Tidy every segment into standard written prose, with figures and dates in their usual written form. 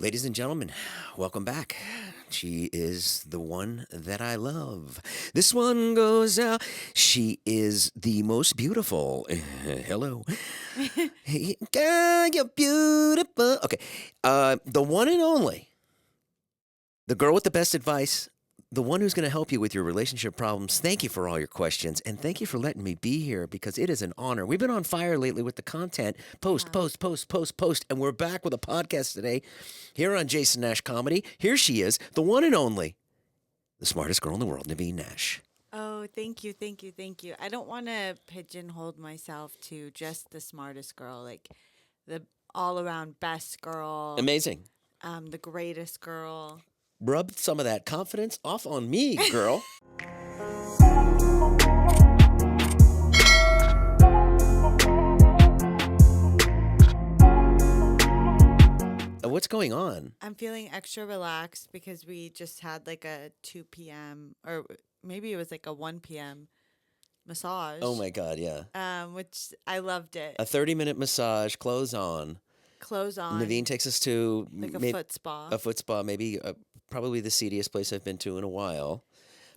Ladies and gentlemen, welcome back. She is the one that I love. This one goes out. She is the most beautiful. Hello. Hey, girl, you're beautiful. Okay. The one and only. The girl with the best advice. The one who's going to help you with your relationship problems. Thank you for all your questions. And thank you for letting me be here because it is an honor. We've been on fire lately with the content. Post. And we're back with a podcast today here on Jason Nash Comedy. Here she is, the one and only, the smartest girl in the world, Nivine Nash. Oh, thank you. I don't want to pigeonhole myself to just the smartest girl, like the all-around best girl, Amazing. the greatest girl. Rub some of that confidence off on me, girl. What's going on? I'm feeling extra relaxed because we just had like a 2 p.m. or maybe it was like a 1 p.m. massage. Oh my God, yeah. Which I loved it. A 30-minute massage, clothes on. Clothes on. Nivine takes us to like a foot spa. A foot spa, maybe probably the seediest place I've been to in a while.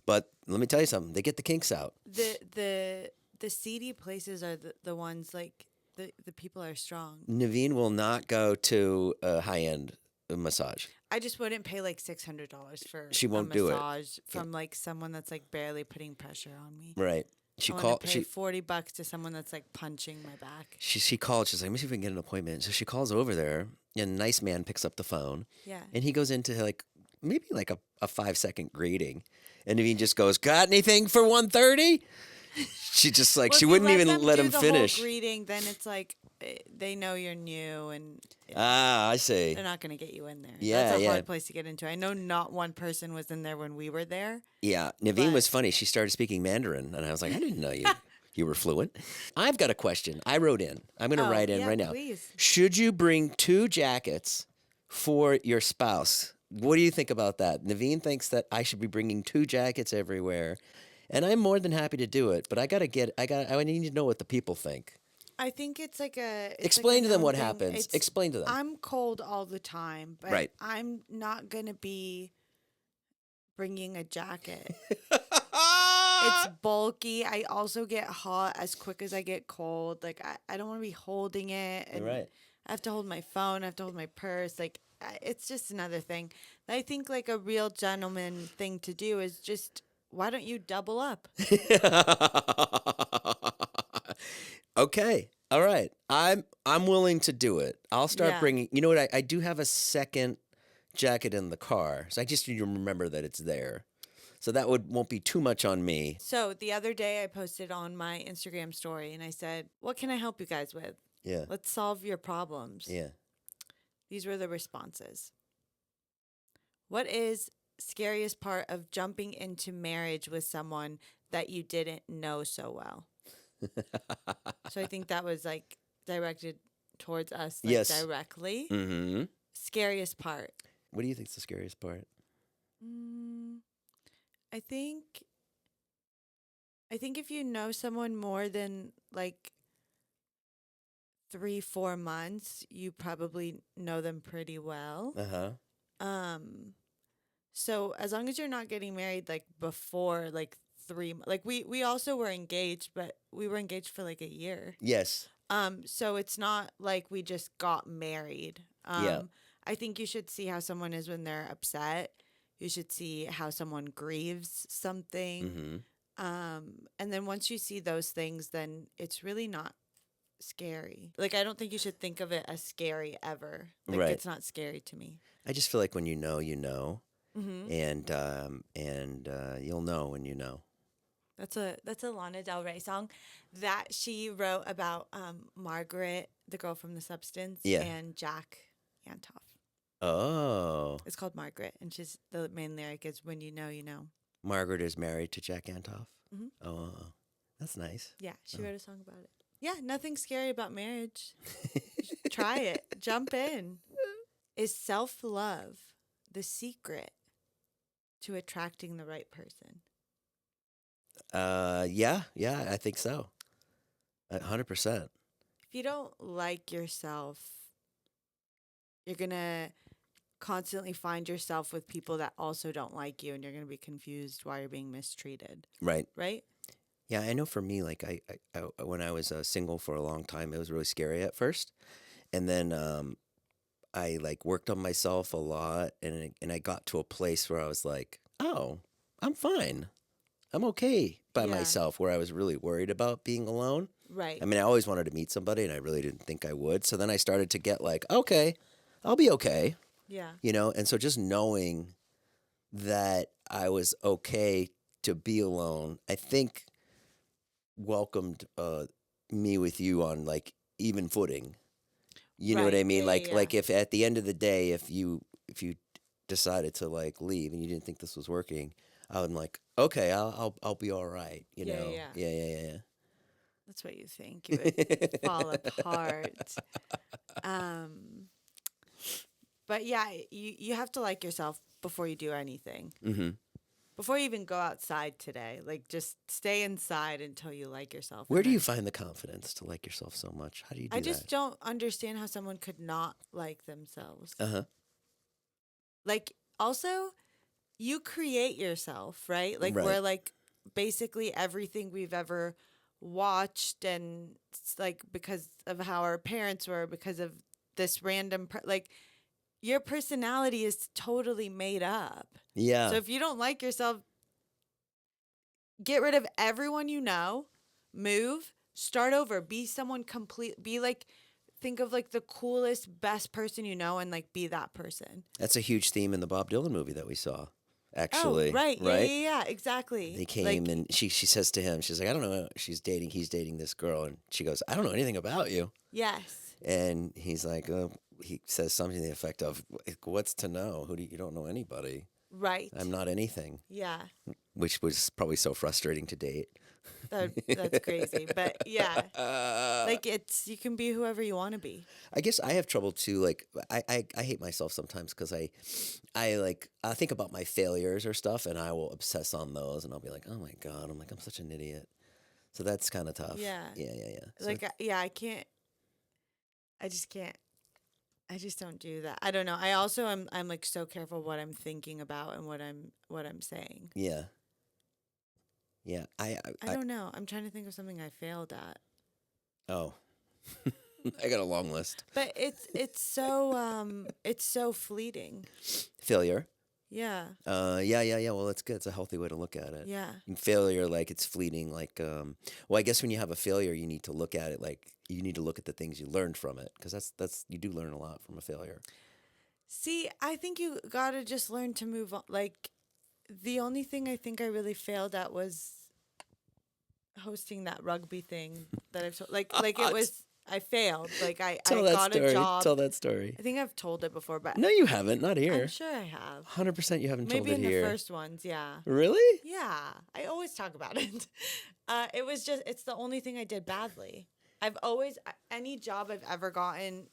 But let me tell you something, they get the kinks out. The seedy places are the ones like the people are strong. Nivine will not go to a high-end massage. I just wouldn't pay like $600 for She won't a do it. massage from like someone that's like barely putting pressure on me. Right. I want to pay $40 to someone that's like punching my back. She called. She's like, let me see if we can get an appointment. So she calls over there, and a nice man picks up the phone. Yeah. And he goes into like maybe like a 5-second greeting, and Nivine just goes, "Got anything for 1:30?" She just like she wouldn't even let him finish. Whole greeting, then it's like they know you're new and I see. They're not going to get you in there. Yeah, that's a hard place to get into. I know not one person was in there when we were there. Yeah, Nivine was funny. She started speaking Mandarin, and I was like, I didn't know you were fluent. I've got a question. I wrote in. I'm going to write in right now. Please. Should you bring 2 jackets for your spouse? What do you think about that? Nivine thinks that I should be bringing 2 jackets everywhere. And I'm more than happy to do it, but I need to know what the people think. I think it's like a... Explain to them what happens. Explain to them. I'm cold all the time, but right. I'm not going to be bringing a jacket. It's bulky. I also get hot as quick as I get cold. Like, I don't want to be holding it. And right. I have to hold my phone. I have to hold my purse. Like, it's just another thing. I think, like, a real gentleman thing to do is just... Why don't you double up? Okay. All right. I'm willing to do it. I'll start bringing. You know what? I do have a second jacket in the car, so I just need to remember that it's there. So that won't be too much on me. So the other day I posted on my Instagram story and I said, "What can I help you guys with? Yeah. Let's solve your problems." Yeah. These were the responses. What is scariest part of jumping into marriage with someone that you didn't know so well? So I think that was like directed towards us, like, directly. Mm-hmm. Scariest part. What do you think's the scariest part? I think if you know someone more than like 3-4 months, you probably know them pretty well. So as long as you're not getting married like before like 3, like we also were engaged, but we were engaged for like a year. Yes. So it's not like we just got married. Yeah. I think you should see how someone is when they're upset. You should see how someone grieves something. Mm-hmm. And then once you see those things, then it's really not scary. Like, I don't think you should think of it as scary ever. Like, right. It's not scary to me. I just feel like when you know, you know. Mm-hmm. And you'll know when you know. That's a Lana Del Rey song that she wrote about Margaret, the girl from The Substance, and Jack Antoff. Oh. It's called Margaret, and the main lyric is "When you know, you know." Margaret is married to Jack Antoff. Mm-hmm. Oh, that's nice. Yeah, she wrote a song about it. Yeah, nothing scary about marriage. Try it. Jump in. Is self-love the secret to attracting the right person? Yeah, I think so. 100%. If you don't like yourself, you're gonna constantly find yourself with people that also don't like you, and you're going to be confused why you're being mistreated, Right. right? Yeah, I know for me, like when I was single for a long time, it was really scary at first, and then I like worked on myself a lot, and I got to a place where I was like, oh, I'm fine, I'm okay by Yeah, myself. Where I was really worried about being alone. I right. mean, I always wanted to meet somebody, and I really didn't think I would. So then I started to get like, okay, I'll be okay, Yeah, And so just knowing that I was okay to be alone, I think welcomed me with you on like even footing. You know what I right. mean? Yeah, yeah, yeah. Like if at the end of the day, if you decided to like leave and you didn't think this was working, I'm like, okay, I'll be all right. Yeah, yeah, yeah. Yeah, yeah, That's what you think. You would fall apart. Um, but yeah, you have to like yourself before you do anything. yeah. Mm-hmm. Before you even go outside today, like just stay inside until you like yourself. Where And do you then find the confidence to like yourself so much? How do you I do that? just don't understand how someone could not like themselves. Uh huh. Like also, you create yourself, right? Like Right. we're like basically everything we've ever watched, and it's like because of how our parents were, because of this like your personality is totally made up. So Yeah. if you don't like yourself, get rid of everyone you know, move, start over, be someone complete, be like, think of like the coolest, best person you know, and like be that person. That's a huge theme in the Bob Dylan movie that we saw. Oh, Actually, right. Yeah, right? yeah, yeah, exactly. They came Like, and she says to him, she's like, I don't know. He's dating this girl, and she goes, I don't know anything about you. yes, And he's like, he says something to the effect of, what's to know? You don't know anybody. right. I'm not anything, Yeah, which was probably so frustrating to date. that's crazy. But yeah, like you can be whoever you want to be. I guess I have trouble too. Like I hate myself sometimes because I think about my failures or stuff, and I will obsess on those, and I'll be like, oh my god, I'm such an idiot. So that's kind of tough. Yeah. Yeah, yeah, yeah. So Like, yeah, I can't, I just can't. I just don't do that. I don't know. I also I'm like so careful what I'm thinking about and what I'm saying. yeah, yeah. I don't know. I'm trying to think of something I failed at. Oh, I got a long list. But it's so fleeting. Failure. Yeah. Yeah, yeah, yeah. Well, that's good. It's a healthy way to look at it. Yeah. And failure, like it's fleeting. Like, well, I guess when you have a failure, you need to look at it like you need to look at the things you learned from it because that's you do learn a lot from a failure. See, I think you got to just learn to move on. Like the only thing I think I really failed at was hosting that rugby thing that I've told. Like it was I failed. Like I Tell that got story. a job. Tell that story. I think I've told it before, but No, you haven't. Not I'm here. sure I have. 100% you haven't Maybe told in it here. the first ones, yeah. Really? Yeah, I always talk about it. It was just, it's the only thing I did badly. Any job I've ever gotten,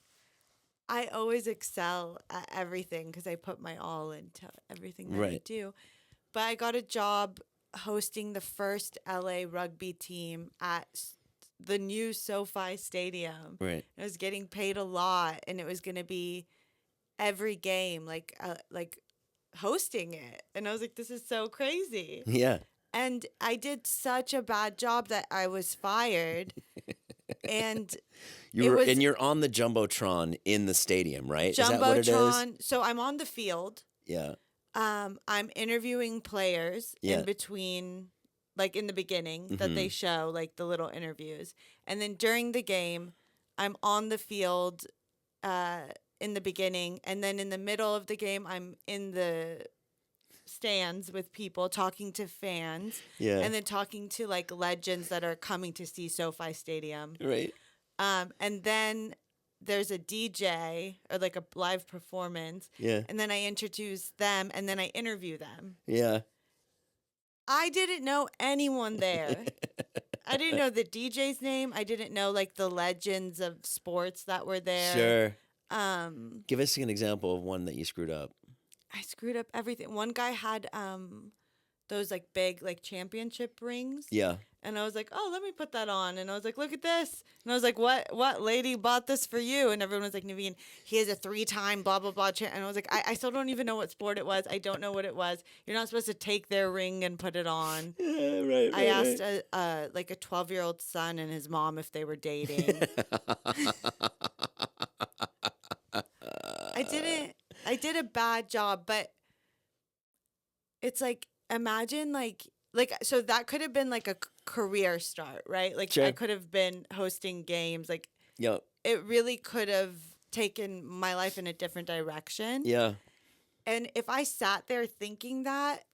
I always excel at everything because I put my all into everything that I Right. do. But I got a job hosting the first LA rugby team at the new SoFi Stadium. Right. I was getting paid a lot, and it was going to be every game, like hosting it. And I was like, this is so crazy. Yeah. And I did such a bad job that I was fired. And You're on the jumbotron in the stadium, right? Is that what it is? Jumbotron. So I'm on the field. Yeah. I'm interviewing players Yeah. in between, like in the beginning that they show, like the little interviews. And then during the game, I'm on the field in the beginning. And then in the middle of the game, I'm in the stands with people talking to fans. Yeah. And then talking to like legends that are coming to see SoFi Stadium. Right. And then there's a DJ or like a live performance. Yeah. And then I introduce them and then I interview them. Yeah. I didn't know anyone there. I didn't know the DJ's name. I didn't know like the legends of sports that were there. Sure. Give us an example of one that you screwed up. I screwed up everything. One guy had those like big like championship rings. Yeah. And I was like, oh, let me put that on. And I was like, look at this. And I was like, what lady bought this for you? And everyone was like, Nivine, he is a 3-time blah, blah, blah. And I was like, I still don't even know what sport it was. I don't know what it was. You're not supposed to take their ring and put it on. Yeah, right. I asked like a 12-year-old son and his mom if they were dating. I did a bad job, but it's like, imagine like so that could have been like a career start, right? Like Sure. I could have been hosting games. Like Yep. it really could have taken my life in a different direction. Yeah. And if I sat there thinking that,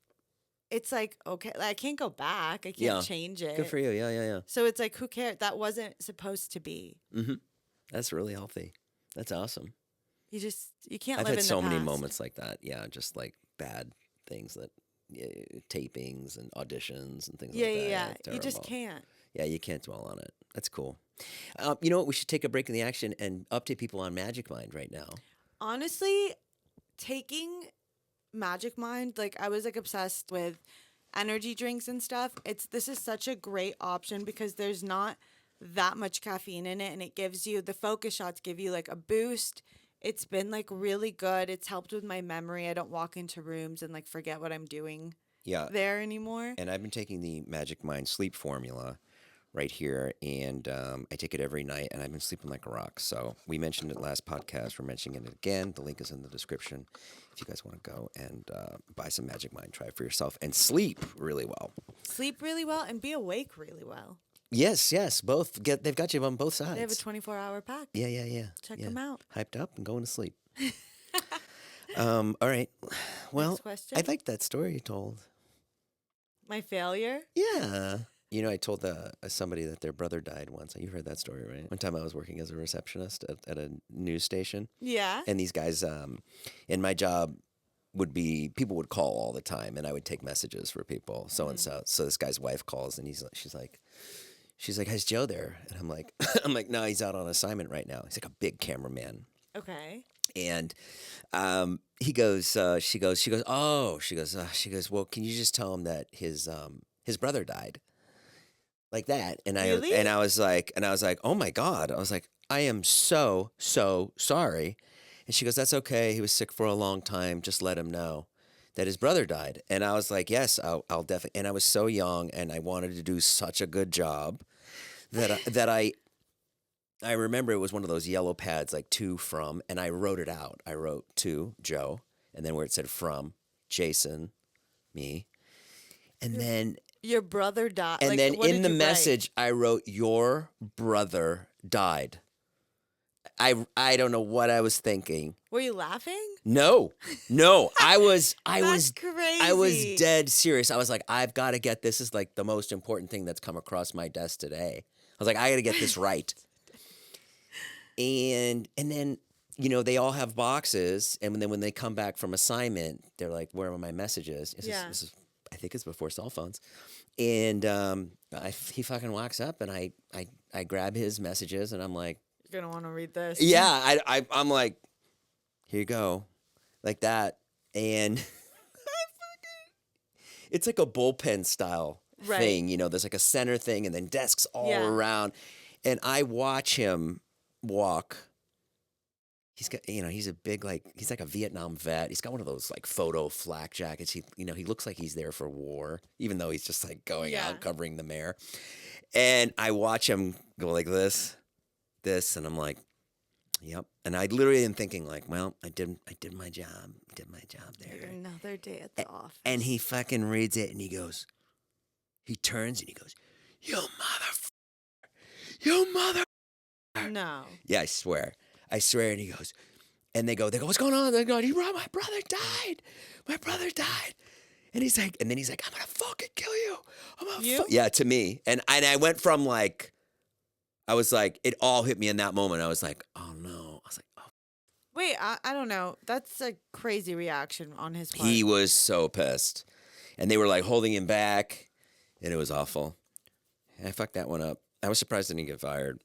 it's like, okay, I can't go back. I can't change it. Good for you. Yeah, yeah, yeah. So it's like, who cares? That wasn't supposed to be. Mm-hmm. That's really healthy. That's awesome. You can't I've live had in so the many past. moments like that. Yeah, just like bad things that tapings and auditions and things like that. Yeah. It's You just terrible. can't. Yeah, you can't dwell on it. That's cool. You know what? We should take a break in the action and update people on Magic Mind right now. Honestly, taking Magic Mind, like I was like obsessed with energy drinks and stuff. This is such a great option because there's not that much caffeine in it, and it gives you the focus shots give you like a boost. It's been like really good. It's helped with my memory. I don't walk into rooms and like forget what I'm doing Yeah. there anymore. And I've been taking the Magic Mind sleep formula right here, and I take it every night, and I've been sleeping like a rock. So we mentioned it last podcast. We're mentioning it again. The link is in the description if you guys want to go and buy some Magic Mind. Try it for yourself and sleep really well. Sleep really well and be awake really well. Yes, both. They've got you on both sides. They have a 24-hour pack. Yeah. Check them out. Hyped up and going to sleep. All right. Well, question. I liked that story you told. My failure? Yeah. You know, I told somebody that their brother died once. You heard that story, right? One time I was working as a receptionist at a news station. Yeah. And these guys, in my job, would be, people would call all the time, and I would take messages for people, so-and-so. So this guy's wife calls, and she's like, "How's Joe there?" And I'm like, "No, he's out on assignment right now. He's like a big cameraman." Okay. And she goes, "Well, can you just tell him that his brother died?" Like that. And Really? I was like, "Oh my God." I was like, "I am so sorry." And she goes, "That's okay. He was sick for a long time. Just let him know that his brother died." And I was like, "Yes, I'll definitely." And I was so young, and I wanted to do such a good job that I remember it was one of those yellow pads, like to from, and I wrote it out. I wrote to Joe, and then where it said from Jason, me, and then Your brother died. and Like, then what in did the you write? message I wrote, "Your brother died." I don't know what I was thinking. Were you laughing? No, I was Crazy. dead serious. I was like, I've got to get this. Is like the most important thing that's come across my desk today. I was like, I got to get this right. And then, you know, they all have boxes, and then when they come back from assignment, they're like, "Where are my messages?" This is I think it's before cell phones. And he fucking walks up, and I grab his messages, and I'm like, You're going to want to read this. yeah, I'm like, "Here you go," like that. And it's like a bullpen style thing, you know, there's like a center thing and then desks all around. And I watch him walk. He's got, you know, he's a big, like, he's like a Vietnam vet. He's got one of those like photo flak jackets. He looks like he's there for war, even though he's just like going out covering the mayor. And I watch him go like this, and I'm like, yep. And I literally am thinking like, well, I did my job. I did my job there. Another day at the office. And he fucking reads it, and he turns and he goes, "You mother. No. Yeah, I swear. And he goes, and they go, "What's going on?" They go, "My brother died. My brother died." And he's like, "I'm gonna fucking kill you. Yeah, to me. And I went from like, I was like, it all hit me in that moment. I was like, oh no. I was like, oh. Wait, I don't know. That's a crazy reaction on his part. He was so pissed. And they were like holding him back, and it was awful. And I fucked that one up. I was surprised I didn't get fired.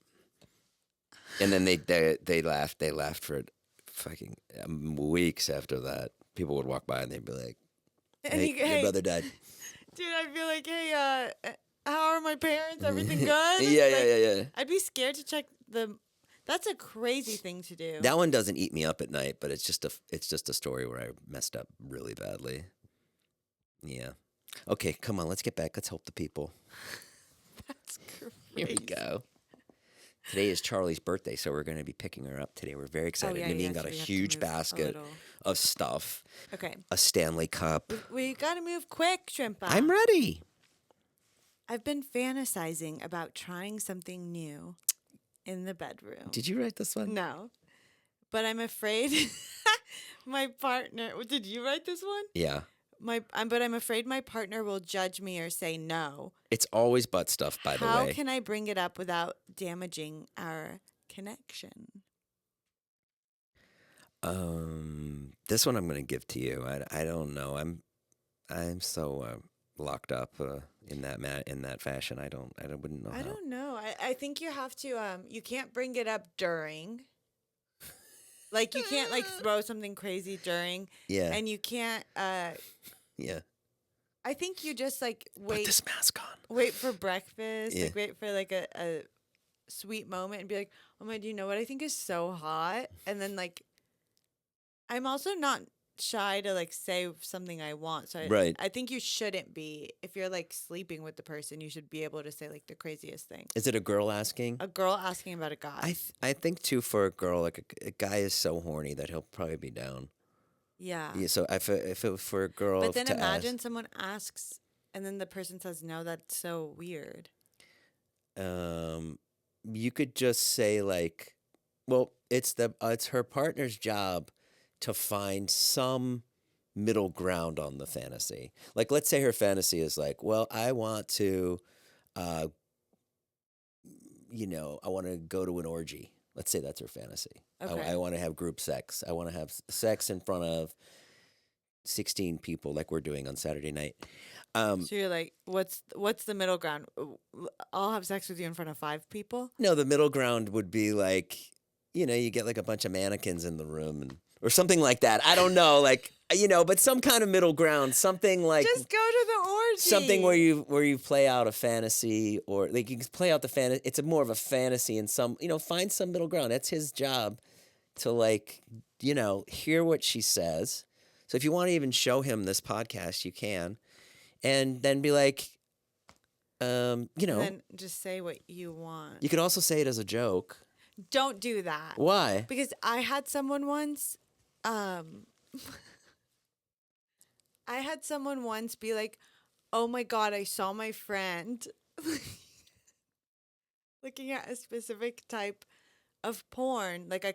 And then they laughed. They laughed for fucking weeks after that. People would walk by and they'd be like, "Hey, your brother died." Dude, I feel like, hey, how are my parents? Everything good? Yeah, Like, yeah. I'd be scared to check the. That's a crazy thing to do. That one doesn't eat me up at night, but it's just a story where I messed up really badly. Yeah. Okay, come on, let's get back. Let's help the people. That's crazy. Here we go. Today is Charlie's birthday, so we're going to be picking her up today. We're very excited. Nivine got so a we have to huge move a basket little. of stuff. Okay. A Stanley Cup. We got to move quick, Shrimpa. I'm ready. I've been fantasizing about trying something new in the bedroom. Did you write this one? No. But I'm afraid my partner. Did you write this one? Yeah. But I'm afraid my partner will judge me or say no. It's always butt stuff, by the way. How can I bring it up without damaging our connection? This one I'm going to give to you. I don't know. I'm so locked up in that fashion. I wouldn't know. I don't know. I think you have to. You can't bring it up during. Like you can't like throw something crazy during. Yeah. And you can't. Yeah. I think you just like wait. Put this mask on. Wait for breakfast. Yeah. Like wait for like a sweet moment and be like, oh my, do you know what I think is so hot? And then like, I'm also not shy to like say something I want. So Right. I think you shouldn't be. If you're like sleeping with the person, you should be able to say like the craziest thing. Is it a girl asking? A girl asking about a guy. I think too, for a girl, like a guy is so horny that he'll probably be down. Yeah. Yeah. So if it for a girl, But then to imagine ask, someone asks and then the person says no. That's so weird. you could just say like, well, it's her partner's job to find some middle ground on the fantasy. Like, let's say her fantasy is like, well, I want to, I want to go to an orgy. Let's say that's her fantasy. Okay. I want to have group sex. I want to have sex in front of 16 people like we're doing on Saturday night. So you're like, what's the middle ground? I'll have sex with you in front of 5 people? No, the middle ground would be like, you get like a bunch of mannequins in the room or something like that. I don't know, like, but some kind of middle ground, something like Just go to the orgy. something where you play out a fantasy, or like you can play out the fantasy. It's more of a fantasy, and find some middle ground. That's his job to like, hear what she says. So if you want to even show him this podcast, you can, and then be like, And then just say what you want. you could also say it as a joke. Don't do that. Why? Because I had someone once, be like, oh my God, I saw my friend looking at a specific type of porn. Like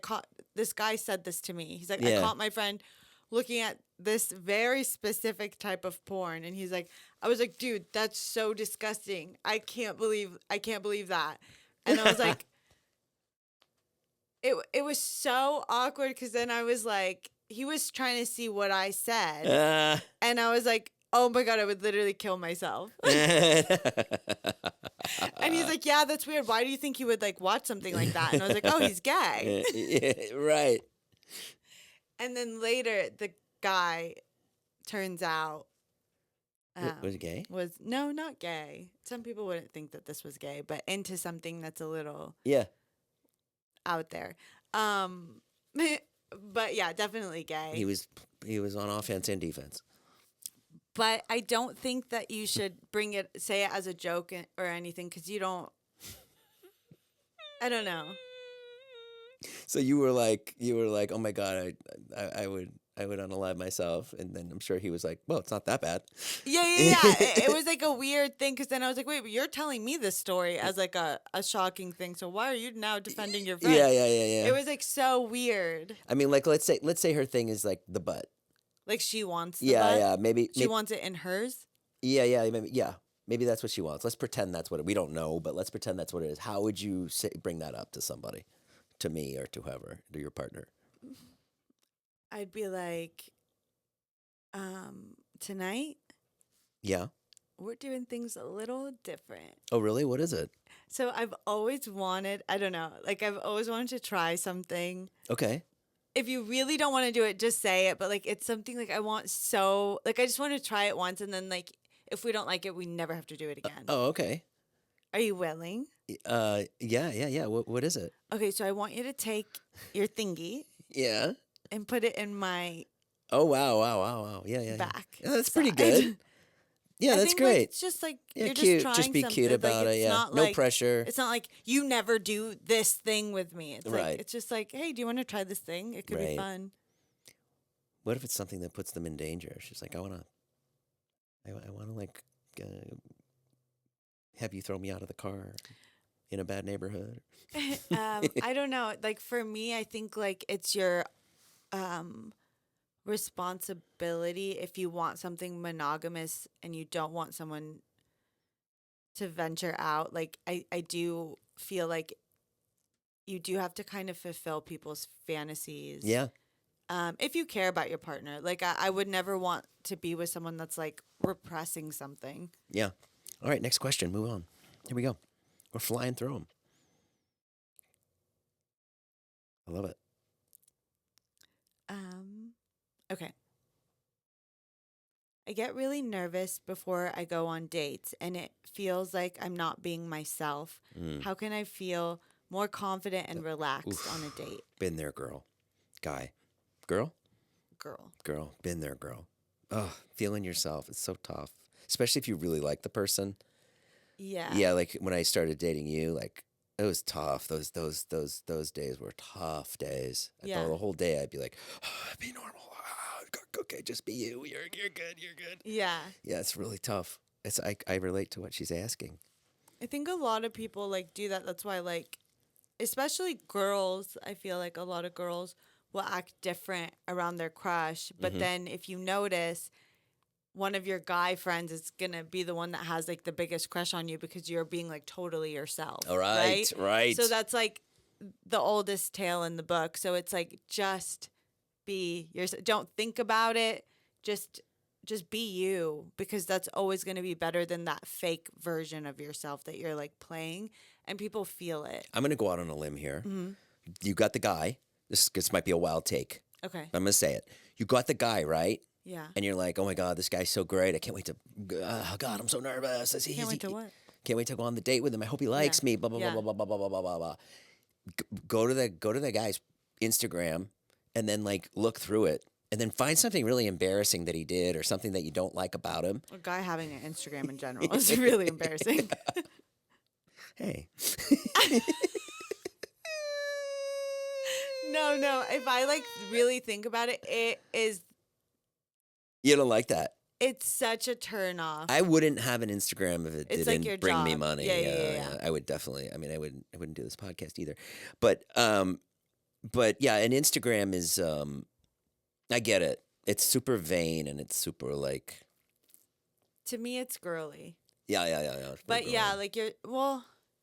this guy said this to me. He's like, Yeah. I caught my friend looking at this very specific type of porn. And he's like, I was like, dude, that's so disgusting. I can't believe that. And I was like, it was so awkward because then I was like, he was trying to see what I said. And I was like, oh my God, I would literally kill myself. And he's like, yeah, that's weird. Why do you think he would like watch something like that? And I was like, oh, he's gay. Yeah, right. And then later, the guy turns out Was it gay? no, not gay. Some people wouldn't think that this was gay, but into something that's a little Yeah. out there. But yeah, definitely gay. He was on offense and defense. But I don't think that you should say it as a joke or anything, because you don't. I don't know. So you were like, oh my God, I would unalive myself, and then I'm sure he was like, well, it's not that bad. Yeah. It was like a weird thing, because then I was like, wait, but you're telling me this story as like a shocking thing, so why are you now defending your friend? Yeah. It was like so weird. I mean, like let's say her thing is like the butt. Like she wants the Yeah, butt? yeah, maybe She wants it in hers? Yeah, maybe that's what she wants. Let's pretend that's what we don't know, but let's pretend that's what it is. How would you bring that up to somebody, to me or to whoever, to your partner? I'd be like, tonight Yeah. we're doing things a little different. Oh, really? What is it? So I've always wanted, I don't know, like I've always wanted to try something. Okay. If you really don't want to do it, just say it. But like, it's something like I want I just want to try it once. And then like, if we don't like it, we never have to do it again. Oh, okay. Are you willing? Yeah. What is it? Okay, so I want you to take your thingy Yeah. and put it in my Oh, wow. Yeah. back. Yeah, that's pretty side. good. Yeah, I that's think like great. it's just like Yeah, you're cute. just trying Just be something. cute about like, it. it's Yeah. not No like pressure. it's not like you never do this thing with me. It's Right. like it's just like, hey, do you want to try this thing? It could be Right. fun. What if it's something that puts them in danger? She's like, I wanna like have you throw me out of the car in a bad neighborhood. I don't know. Like for me, I think like it's your responsibility if you want something monogamous and you don't want someone to venture out. Like I do feel like you do have to kind of fulfill people's fantasies. Yeah. If you care about your partner. Like I would never want to be with someone that's like repressing something. Yeah. All right. Next question. Move on. Here we go. We're flying through them. I love it. Okay. I get really nervous before I go on dates and it feels like I'm not being myself. How can I feel more confident and relaxed on a date? Been there, girl. Guy. Girl? Girl. Been there, girl. Oh, feeling yourself. It's so tough. Especially if you really like the person. Yeah. Yeah, like when I started dating you, like it was tough. Those days were tough days. Yeah. The whole day I'd be like, oh, be normal. Okay, just be you. You're good. You're good. Yeah. Yeah, it's really tough. I relate to what she's asking. I think a lot of people like do that. That's why like especially girls, I feel like a lot of girls will act different around their crush, but then if you notice one of your guy friends is going to be the one that has like the biggest crush on you because you're being like totally yourself. All right. So that's like the oldest tale in the book. So it's like just be yourself. Don't think about it. Just be you because that's always going to be better than that fake version of yourself that you're like playing and people feel it. I'm going to go out on a limb here. You got the guy. This might be a wild take. Okay. I'm going to say it. You got the guy, right? Yeah. And you're like, oh my God, this guy's so great. I can't wait to, oh God, I'm so nervous. Can't wait to what? Can't wait to go on the date with him. I hope he likes me. Blah, blah, Yeah. blah, blah, blah, blah, blah, blah, blah. Go to the guy's Instagram and then like look through it and then find something really embarrassing that he did or something that you don't like about him. A guy having an Instagram in general is really embarrassing. Hey. No. If I like really think about it, You don't like that? it's such a turn off. I wouldn't have an Instagram if it It's like didn't your bring me job. money. Yeah. I would definitely. I mean, I wouldn't do this podcast either. But yeah, an Instagram is. I get it. It's super vain and it's super like. To me, it's girly. Yeah. It's But pretty yeah, girly. like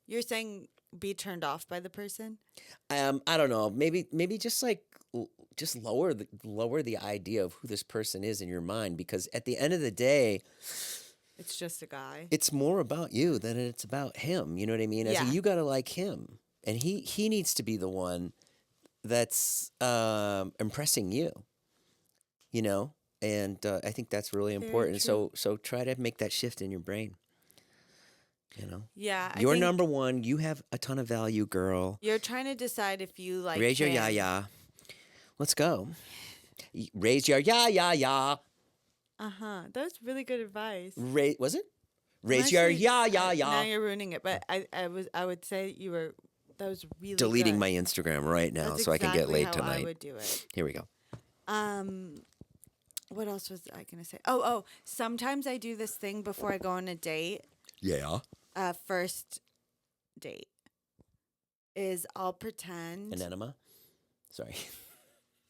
you're saying be turned off by the person. I don't know. Maybe just like just lower the idea of who this person is in your mind because at the end of the day. It's just a guy. It's more about you than it's about him. You know what I mean? Yeah. You got to like him, and he needs to be the one that's impressing you. You know, and I think that's really Very important. true. So try to make that shift in your brain. You know, Yeah. I you're think number one. You have a ton of value, girl. You're trying to decide if you like Raise your him. ya. Let's go. Raise your ya. That was really good advice. Was it? Raise your Actually, ya. Now you're ruining it, but I would say that was really Deleting good. my Instagram right now That's so I can get exactly laid how tonight. I would do it. Here we go. What else was I gonna say? Oh, sometimes I do this thing before I go on a date. Yeah. First date is I'll pretend. An enema? Sorry.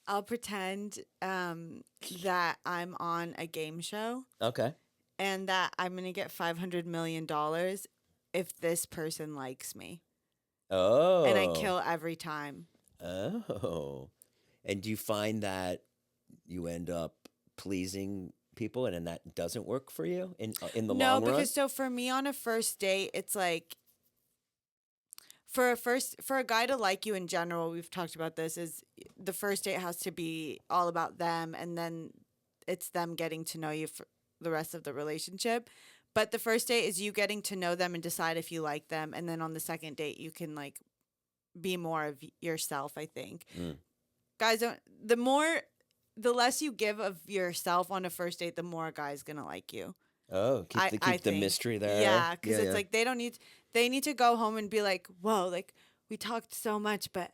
I'll pretend that I'm on a game show Okay. and that I'm gonna get $500 million if this person likes me, Oh. and I kill every time. Oh. And do you find that you end up pleasing people and then that doesn't work for you in the No, long run? because so for me on a first date, it's like for a guy to like you in general, we've talked about this, is the first date has to be all about them and then it's them getting to know you the rest of the relationship. But the first date is you getting to know them and decide if you like them, and then on the second date you can like be more of yourself, I think. Guys don't the less you give of yourself on a first date, the more a guy's going to like you. Oh, I keep the think. mystery there. Yeah, because it's like they need to go home and be like, whoa, like we talked so much, but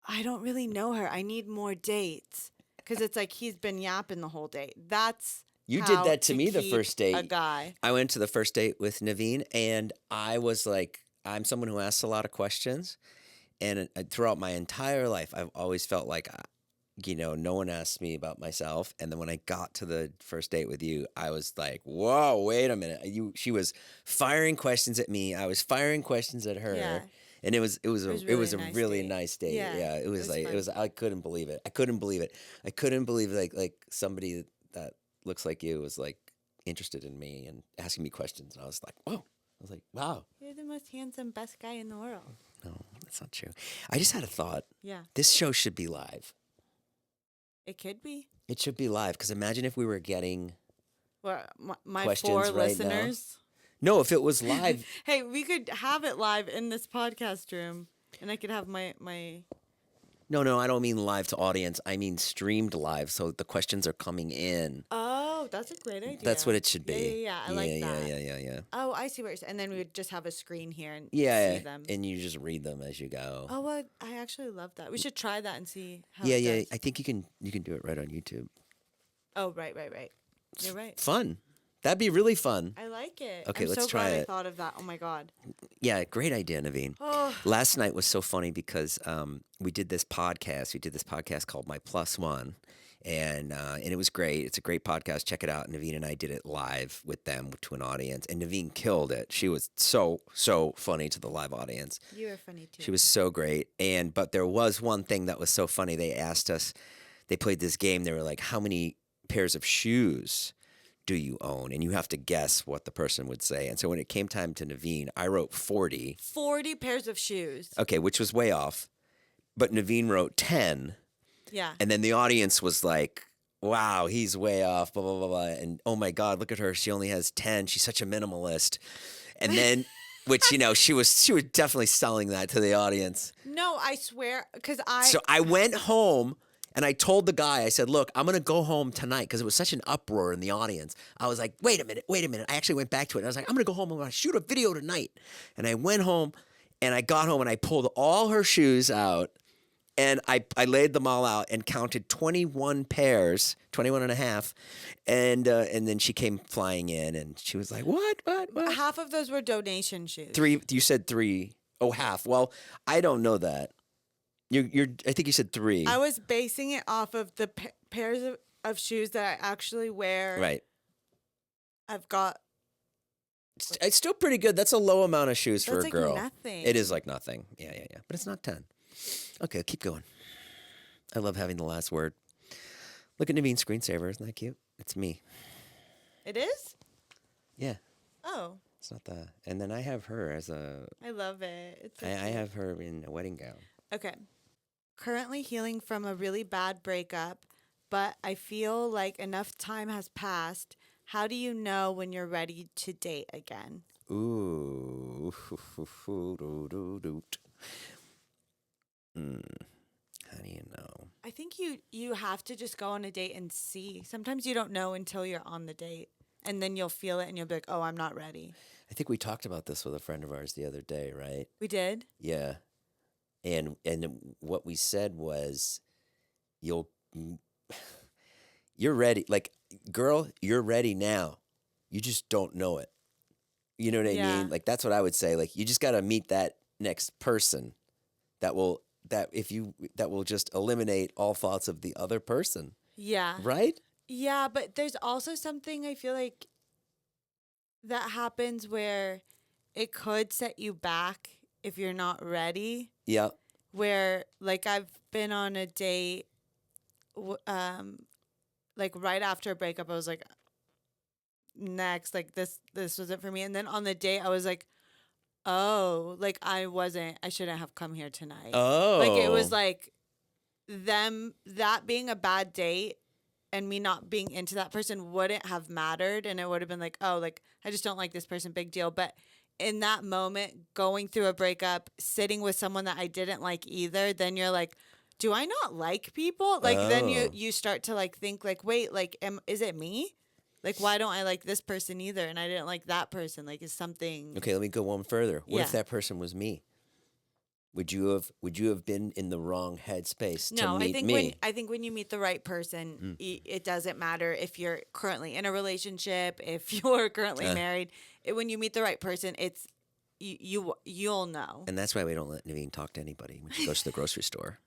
I don't really know her. I need more dates. Because it's like he's been yapping the whole date. That's You did how that to me the keep first date. a guy. I went to the first date with Nivine, and I was like, I'm someone who asks a lot of questions. And throughout my entire life, I've always felt like, no one asked me about myself. And then when I got to the first date with you, I was like, whoa, wait a minute. She was firing questions at me. I was firing questions at her. Yeah. And it was really a nice really date. nice date. Yeah, Yeah, it was fun. I couldn't believe it. I couldn't believe it. I couldn't believe like somebody that looks like you was like interested in me and asking me questions. And I was like, whoa. I was like, wow. You're the most handsome, best guy in the world. No, that's not true. I just had a thought. Yeah. This show should be live. It could be. It should be live because imagine if we were getting Well, my questions 4 right listeners. No, if it was live. Hey, we could have it live in this podcast room, and I could have my. No, I don't mean live to audience. I mean streamed live, so the questions are coming in. Oh, that's a great idea. That's what it should be. Yeah. I like that. Yeah. Oh, I see what you're saying. And then we would just have a screen here and Yeah, see them. and you just read them as you go. Oh, well, I actually love that. We should try that and see how Yeah, it yeah. does. I think you can do it right on YouTube. Oh, right. You're right. Fun. That'd be really fun. I like it. Okay, I'm let's so try glad it. I thought of that. Oh my god. Yeah, great idea, Nivine. Oh. Last night was so funny because we did this podcast. We did this podcast called My Plus One, and it was great. It's a great podcast. Check it out. Nivine and I did it live with them to an audience, and Nivine killed it. She was so funny to the live audience. You were funny too. She was so great. But there was one thing that was so funny. They asked us. They played this game. They were like, "How many pairs of shoes do you own?" And you have to guess what the person would say. And so when it came time to Nivine, I wrote 40. 40 pairs of shoes. Okay, which was way off. But Nivine wrote 10. Yeah. And then the audience was like, wow, he's way off, blah, blah, blah, blah. And oh my God, look at her. She only has 10. She's such a minimalist. And then, which, she was definitely selling that to the audience. No, I swear, because So I went home. And I told the guy, I said, look, I'm going to go home tonight because it was such an uproar in the audience. I was like, wait a minute. I actually went back to it. And I was like, I'm going to go home. I'm going to shoot a video tonight. And I went home and I got home and I pulled all her shoes out and I laid them all out and counted 21 pairs, 21 and a half. And then she came flying in and she was like, what? half of those were donation shoes. 3, you said 3. Oh, half. Well, I don't know that. I think you said 3. I was basing it off of the pairs of shoes that I actually wear. Right. I've got. It's still pretty good. That's a low amount of shoes for a That's girl. like nothing. It is like nothing. Yeah. But it's not 10. Okay, keep going. I love having the last word. Look at Nivine's screensaver. Isn't that cute? It's me. It is? Yeah. Oh. It's not that. And then I have her as a. I love it. It's so I cute. have her in a wedding gown. Okay. Currently healing from a really bad breakup, but I feel like enough time has passed. How do you know when you're ready to date again? Ooh. How do you know? I think you have to just go on a date and see. Sometimes you don't know until you're on the date, and then you'll feel it and you'll be like, oh, I'm not ready. I think we talked about this with a friend of ours the other day, right? We did? Yeah. And what we said was, you're ready. Like, girl, you're ready now. You just don't know it. You know what I mean? Like, that's what I would say. Like, you just got to meet that next person that will just eliminate all thoughts of the other person. Yeah. Right? Yeah, but there's also something I feel like that happens where it could set you back if you're not ready. Yeah. Where, like, I've been on a date, like, right after a breakup, I was like, next, like, this wasn't for me. And then on the date, I was like, oh, like, I shouldn't have come here tonight. Oh. Like, it was like that being a bad date and me not being into that person wouldn't have mattered, and it would have been like, oh, like I just don't like this person, big deal. But in that moment, going through a breakup, sitting with someone that I didn't like either, then you're like, do I not like people? Like then Oh. you start to like think like, wait, like is it me? Like why don't I like this person either? And I didn't like that person. Like is something Okay, let me go one further. What if Yeah. that person was me? Would you have been in the wrong headspace to No, meet me? I think when you meet the right person, it doesn't matter if you're currently in a relationship, if you're currently married. When you meet the right person, it's you'll know. And that's why we don't let Nivine talk to anybody when she goes to the grocery store.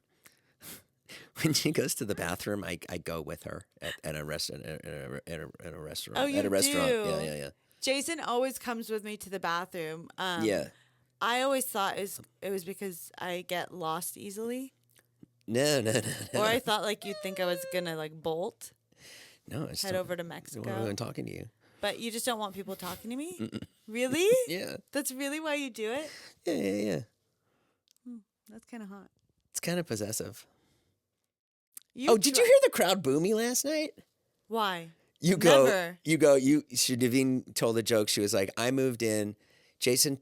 When she goes to the bathroom, I go with her at a restaurant. At a restaurant. Oh, you at a restaurant. do? Yeah. Jason always comes with me to the bathroom. Yeah. I always thought it was because I get lost easily, No. or I thought like you'd think I was gonna like bolt, No, I head over to I'm Mexico. talking to you. But you just don't want people talking to me? Really? Yeah. That's really why you do it? Yeah. That's kind of hot. It's kind of possessive. You Did you hear the crowd boo me last night? Why? Nivine Never. told a joke. She was like, I moved in. Jason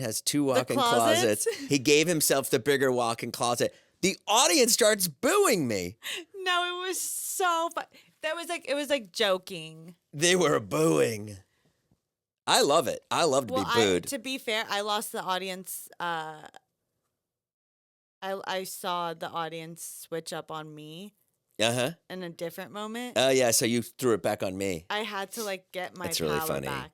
has 2 walk-in closets? closets. He gave himself the bigger walk-in closet. The audience starts booing me. No, it was so fun. It was like joking. They were booing. I love it. I love to be booed. To be fair, I lost the audience. I saw the audience switch up on me Uh-huh. in a different moment. Oh, yeah, so you threw it back on me. I had to like get my That's power really funny. back.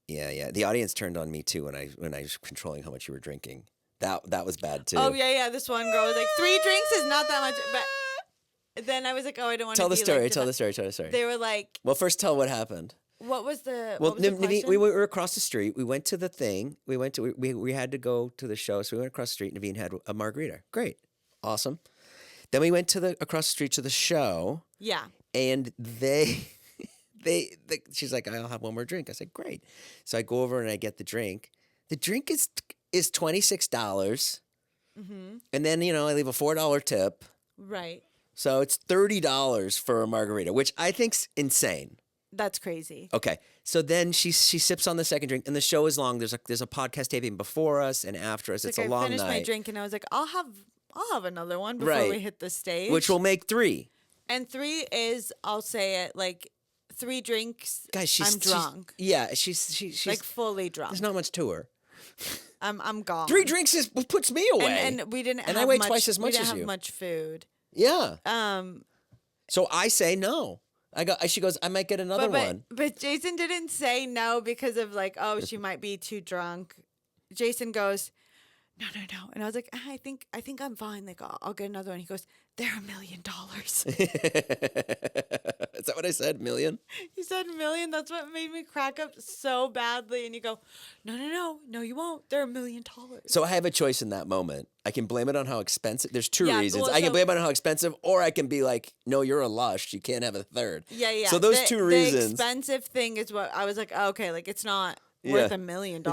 Yeah. The audience turned on me too when I was controlling how much you were drinking. That was bad too. Oh yeah. This one girl was like, 3 drinks is not that much, but then I was like, oh, I don't want to Tell the story. Like, Tell the story. They were like, Well, first tell what happened. what was the Nivine, question? we were across the street. We went to the thing. We had to go to the show, so we went across the street. Nivine had a margarita. Great, awesome. Then we went to across the street to the show. Yeah. And she's like, I'll have one more drink. I said, great. So I go over and I get the drink. The drink is $26. Mm-hmm. And then, I leave a $4 tip. Right. So it's $30 for a margarita, which I think's insane. That's crazy. Okay. So then she sips on the second drink, and the show is long. There's a podcast taping before us and after us. It's a long night. I finished my drink and I was like, I'll have another one before we hit the stage. Which will make 3. And 3 is, I'll say it, like 3 drinks. Guys, I'm drunk. She's like fully drunk. There's not much to her. I'm gone. 3 drinks puts me away. And we didn't. And have I weigh much, twice as much we didn't as have you. much food. Yeah. Um. So I say no. She goes, I might get another one. But Jason didn't say no because of like, oh, she might be too drunk. Jason goes, no. And I was like, I think I'm fine. Like, I'll get another one. He goes, they're $1 million. Is that what I said? $1,000,000? You said $1 million. That's what made me crack up so badly. And you go, no, you won't. They're $1 million. So I have a choice in that moment. I can blame it on how expensive. There's 2 reasons. well, I can so- blame it on how expensive, or I can be like, no, you're a lush. You can't have a third. Yeah. So those 2 reasons. The expensive thing is what I was like, oh, okay, like it's not Yeah. worth $1 million.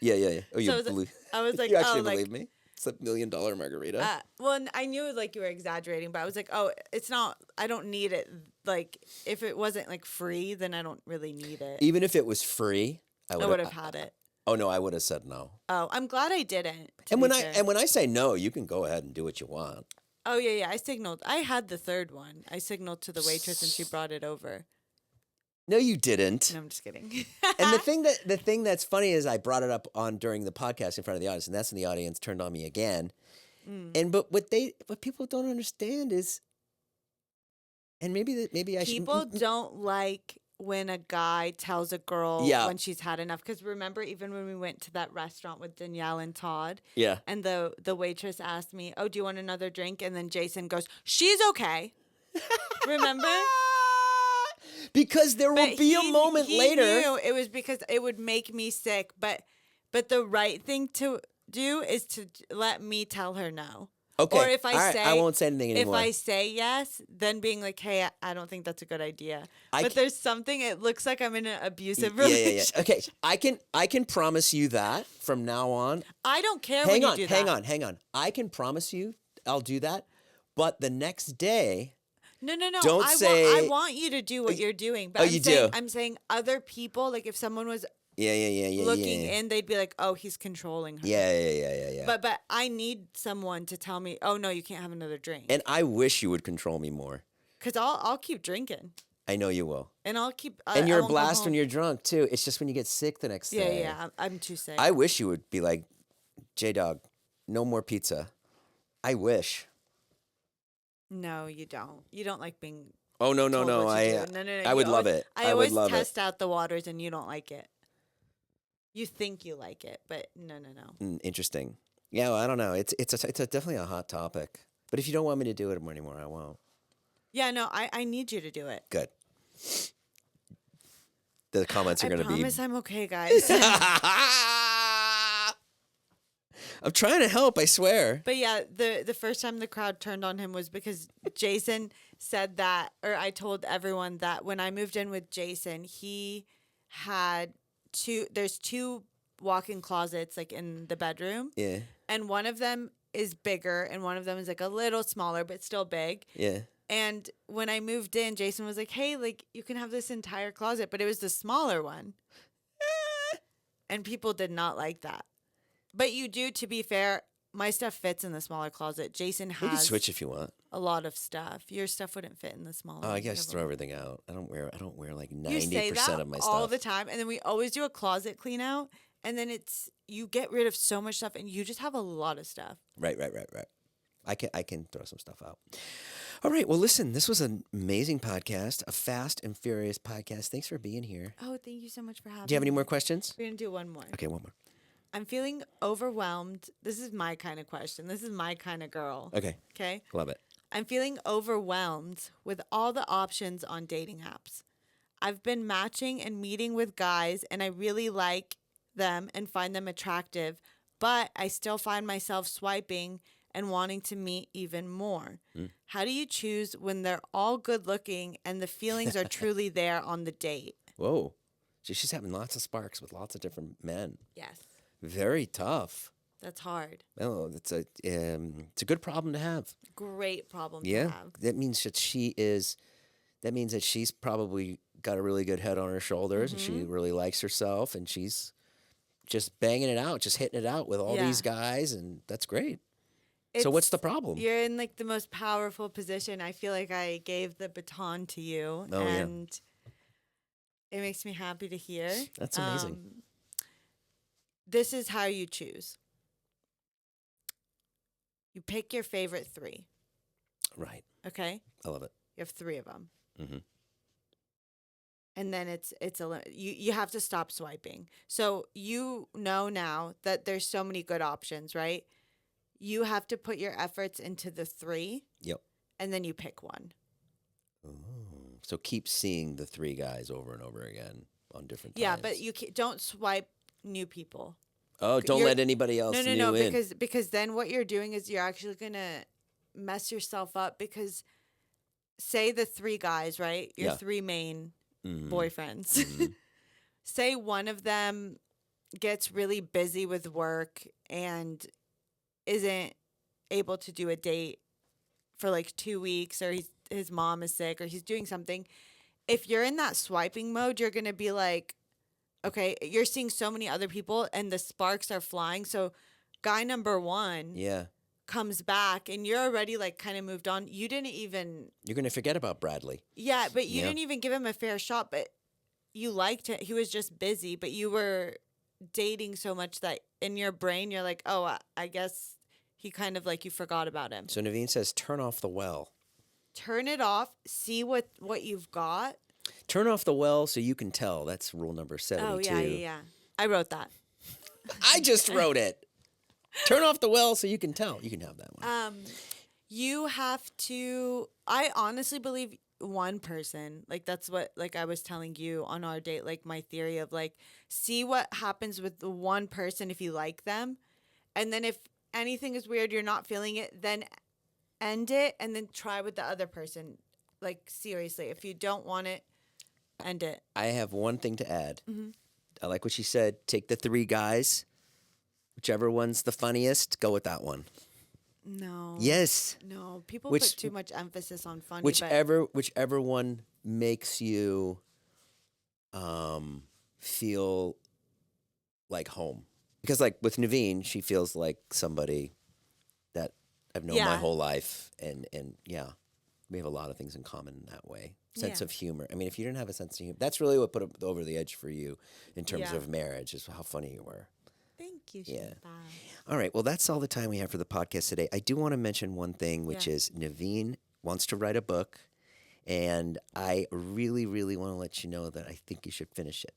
Yeah. Oh, you So believe? I was like, you actually oh, like, believe me? It's $1 million margarita. well, and I knew like you were exaggerating, but I was like, oh, it's not. I don't need it. Like, if it wasn't like free, then I don't really need it. Even if it was free, I I would have had it. Oh no, I would have said no. Oh, I'm glad I didn't. And when I say no, you can go ahead and do what you want. Oh yeah. I signaled. I had the third one. I signaled to the waitress and she brought it over. No, you didn't. No, I'm just kidding. And the thing that's funny is I brought it up during the podcast in front of the audience, and that's when the audience turned on me again. And but what people don't understand is, and maybe I should. People don't like when a guy tells a girl when she's had enough. Because remember, even when we went to that restaurant with Danielle and Todd, and the waitress asked me, "Oh, do you want another drink?" And then Jason goes, "She's okay." Remember? Because there will be a moment later. Knew it was because it would make me sick, but the right thing to do is to let me tell her no. Okay. Or if I won't say anything anymore. If I say yes, then being like, hey, I don't think that's a good idea. But there's something, it looks like I'm in an abusive relationship. Yeah. Okay. I can promise you that from now on. I don't care when you do that. Hang on. I can promise you I'll do that. But the next day, No. Don't I say. want you to do what you're doing. But Oh, I'm you saying, do? I'm saying other people, like if someone was Yeah. looking in, they'd be like, oh, he's controlling her. Yeah. But I need someone to tell me, oh no, you can't have another drink. And I wish you would control me more. Because I'll keep drinking. I know you will. And I'll keep. And you're I a won't go blast home. when you're drunk too. It's just when you get sick the next day. Yeah. I'm too sick. I wish you would be like, J-Dog, no more pizza. I wish. No, you don't. You don't like being Oh, no. told what to do. No. I You would love always- it. I would always love test out the waters, and you don't like it. You think you like it, but no. Interesting. Yeah, well, I don't know. It's definitely a hot topic. But if you don't want me to do it anymore, I won't. Yeah, no. I need you to do it. Good. The comments are going to be. I promise I'm okay, guys. I'm trying to help, I swear. But yeah, the first time the crowd turned on him was because Jason said that, or I told everyone that when I moved in with Jason, he had there's two walk-in closets like in the bedroom. Yeah. And one of them is bigger and one of them is like a little smaller, but still big. Yeah. And when I moved in, Jason was like, hey, like you can have this entire closet, but it was the smaller one. And people did not like that. But you do, to be fair, my stuff fits in the smaller closet. Jason We can has switch if you want. a lot of stuff. Your stuff wouldn't fit in the smaller Oh, I one. guess throw everything out. I don't wear like You say 90% that of my all stuff. the time, and then we always do a closet clean out, and then you get rid of so much stuff, and you just have a lot of stuff. Right. I can throw some stuff out. All right. Well, listen, this was an amazing podcast, a fast and furious podcast. Thanks for being here. Oh, thank you so much for having me. Do you have any more questions? We're going to do one more. Okay, one more. I'm feeling overwhelmed. This is my kind of question. This is my kind of girl. Okay. Okay? Love it. I'm feeling overwhelmed with all the options on dating apps. I've been matching and meeting with guys, and I really like them and find them attractive, but I still find myself swiping and wanting to meet even more. How do you choose when they're all good looking and the feelings are truly there on the date? Whoa. So she's having lots of sparks with lots of different men. Yes, Very tough. that's hard. Oh, it's a good problem to have. Great problem Yeah. to have. That means that she's probably got a really good head on her shoulders and she really likes herself and she's just banging it out, just hitting it out with all these guys, and that's great. So what's the problem? You're in like the most powerful position. I feel like I gave the baton to you, Oh, yeah. and it makes me happy to hear. That's amazing. This is how you choose. You pick your favorite three. Right. Okay, I love it. you have three of them, Mhm. and then you have to stop swiping. So you know now that there's so many good options, right? You have to put your efforts into the three. Yep. And then you pick one. Oh. So keep seeing the three guys over and over again on different times. Yeah, but don't swipe new people. Oh, don't let anybody else No, in. because then what you're doing is you're actually gonna mess yourself up, because say the three guys, right? Your three main boyfriends. Say one of them gets really busy with work and isn't able to do a date for like 2 weeks, or his mom is sick, or he's doing something. If you're in that swiping mode, you're going to be like, okay, you're seeing so many other people and the sparks are flying. So guy number one comes back and you're already like kind of moved on. You didn't even... You're going to forget about Bradley. Yeah, but you didn't even give him a fair shot, but you liked it. He was just busy, but you were dating so much that in your brain, you're like, oh, I guess he kind of like, you forgot about him. So Nivine says, turn off the well. Turn it off. See what you've got. Turn off the well so you can tell. That's rule number 72. Oh, yeah. I wrote that. I just wrote it. Turn off the well so you can tell. You can have that one. You have to... I honestly believe one person, like that's what, like I was telling you on our date, like my theory of like, see what happens with the one person if you like them. And then if anything is weird, you're not feeling it, then end it and then try with the other person. Like seriously, if you don't want it, end it. I have one thing to add. I like what she said. Take the three guys. Whichever one's the funniest, go with that one. No. Yes. No. People Which put too much emphasis on funny, but whichever one makes you feel like home. Because like with Nivine, she feels like somebody that I've known my yeah. whole life, and yeah, we have a lot of things in common in that way. Sense Yeah. of humor. I mean, if you didn't have a sense of humor, that's really what put it over the edge for you in terms Yeah. of marriage, is how funny you were. Thank you, Yeah. Shilpa. All right. Well, that's all the time we have for the podcast today. I do want to mention one thing, which Yeah. is Nivine wants to write a book, and I really, really want to let you know that I think you should finish it.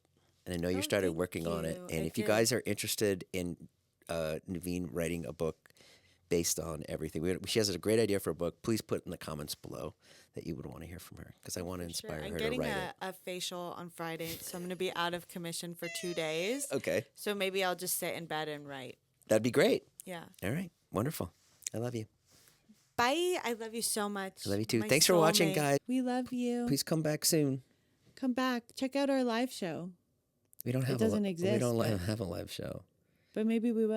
And I know you Oh, started thank working on it. you. And I if you did. guys are interested in Nivine writing a book based on everything, she has a great idea for a book. Please put in the comments below that you would want to hear from her, because I want to For inspire sure. I'm her to getting write it. a facial on Friday, so I'm going to be out of commission for 2 days. Okay. So maybe I'll just sit in bed and write. That'd be great. Yeah. All right. Wonderful. I love you. Bye. I love you so much. I love you too. My Thanks for watching, soulmate. guys. We love you. Please come back soon. Come back. Check out our live show. We don't have doesn't we exist, don't but- have a live show. But maybe we will.